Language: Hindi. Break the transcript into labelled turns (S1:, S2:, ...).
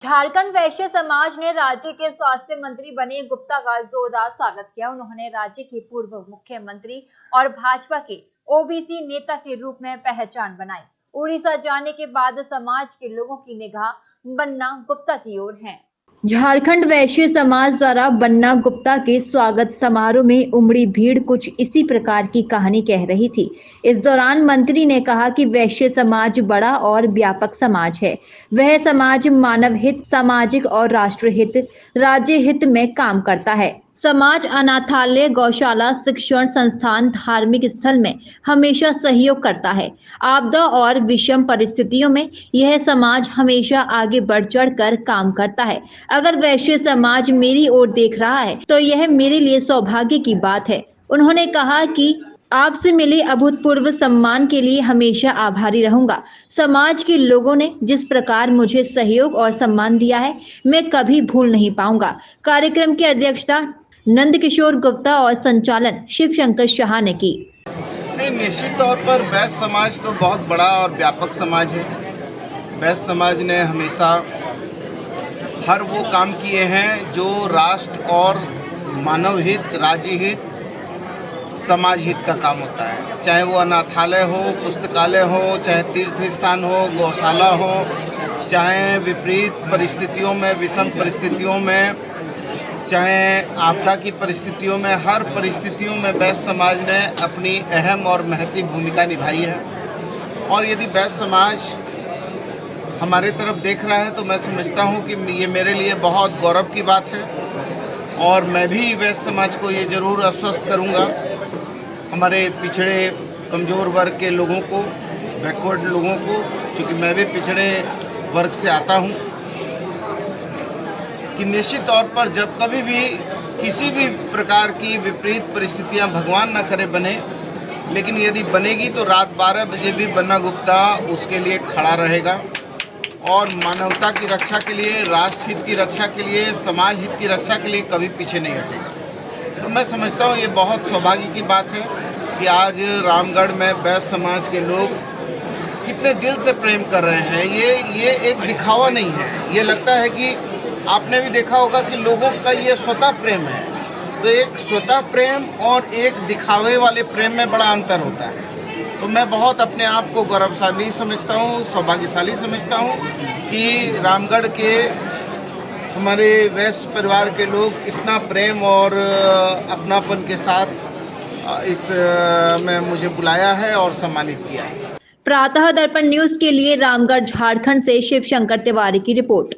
S1: झारखंड वैश्य समाज ने राज्य के स्वास्थ्य मंत्री बने गुप्ता का जोरदार स्वागत किया। उन्होंने राज्य के पूर्व मुख्यमंत्री और भाजपा के ओबीसी नेता के रूप में पहचान बनाई। उड़ीसा जाने के बाद समाज के लोगों की निगाह बन्ना गुप्ता की ओर है। झारखंड वैश्य समाज द्वारा बन्ना गुप्ता के स्वागत समारोह में उमड़ी भीड़ कुछ इसी प्रकार की कहानी कह रही थी। इस दौरान मंत्री ने कहा कि वैश्य समाज बड़ा और व्यापक समाज है। वह समाज मानव हित, सामाजिक और राष्ट्र हित, राज्य हित में काम करता है। समाज अनाथालय, गौशाला, शिक्षण संस्थान, धार्मिक स्थल में हमेशा सहयोग करता है। आपदा और विषम परिस्थितियों में यह समाज हमेशा आगे बढ़ चढ़कर काम करता है। अगर वैश्य समाज मेरी ओर देख रहा है तो यह मेरे लिए सौभाग्य की बात है। उन्होंने कहा कि आपसे मिले अभूतपूर्व सम्मान के लिए हमेशा आभारी रहूंगा। समाज के लोगों ने जिस प्रकार मुझे सहयोग और सम्मान दिया है, मैं कभी भूल नहीं पाऊंगा। कार्यक्रम की अध्यक्षता नंद किशोर गुप्ता और संचालन शिव शंकर शाह ने की।
S2: नहीं, निश्चित तौर पर वैश्य समाज तो बहुत बड़ा और व्यापक समाज है। वैश्य समाज ने हमेशा हर वो काम किए हैं जो राष्ट्र और मानव हित, राज्य हित, समाज हित का काम होता है। चाहे वो अनाथालय हो, पुस्तकालय हो, चाहे तीर्थ स्थान हो, गौशाला हो, चाहे विपरीत परिस्थितियों में, विषम परिस्थितियों में, चाहे आपदा की परिस्थितियों में, हर परिस्थितियों में वैश्य समाज ने अपनी अहम और महत्वपूर्ण भूमिका निभाई है। और यदि वैश्य समाज हमारे तरफ देख रहा है तो मैं समझता हूँ कि ये मेरे लिए बहुत गौरव की बात है। और मैं भी वैश्य समाज को ये ज़रूर आश्वस्त करूँगा, हमारे पिछड़े कमज़ोर वर्ग के लोगों को, बैकवर्ड लोगों को, चूँकि मैं भी पिछड़े वर्ग से आता हूँ, कि निश्चित तौर पर जब कभी भी किसी भी प्रकार की विपरीत परिस्थितियां भगवान न करे बने, लेकिन यदि बनेगी तो रात 12 बजे भी बन्ना गुप्ता उसके लिए खड़ा रहेगा और मानवता की रक्षा के लिए, राष्ट्र हित की रक्षा के लिए, समाज हित की रक्षा के लिए कभी पीछे नहीं हटेगा। तो मैं समझता हूँ ये बहुत सौभाग्य की बात है कि आज रामगढ़ में वैश्य समाज के लोग कितने दिल से प्रेम कर रहे हैं। ये एक दिखावा नहीं है। ये लगता है कि आपने भी देखा होगा कि लोगों का ये स्वतः प्रेम है। तो एक स्वतः प्रेम और एक दिखावे वाले प्रेम में बड़ा अंतर होता है। तो मैं बहुत अपने आप को गौरवशाली समझता हूँ, सौभाग्यशाली समझता हूँ कि रामगढ़ के हमारे वैश्य परिवार के लोग इतना प्रेम और अपनापन के साथ इस में मुझे बुलाया है और सम्मानित किया है।
S1: प्रातः दर्पण न्यूज के लिए रामगढ़ झारखंड से शिव शंकर तिवारी की रिपोर्ट।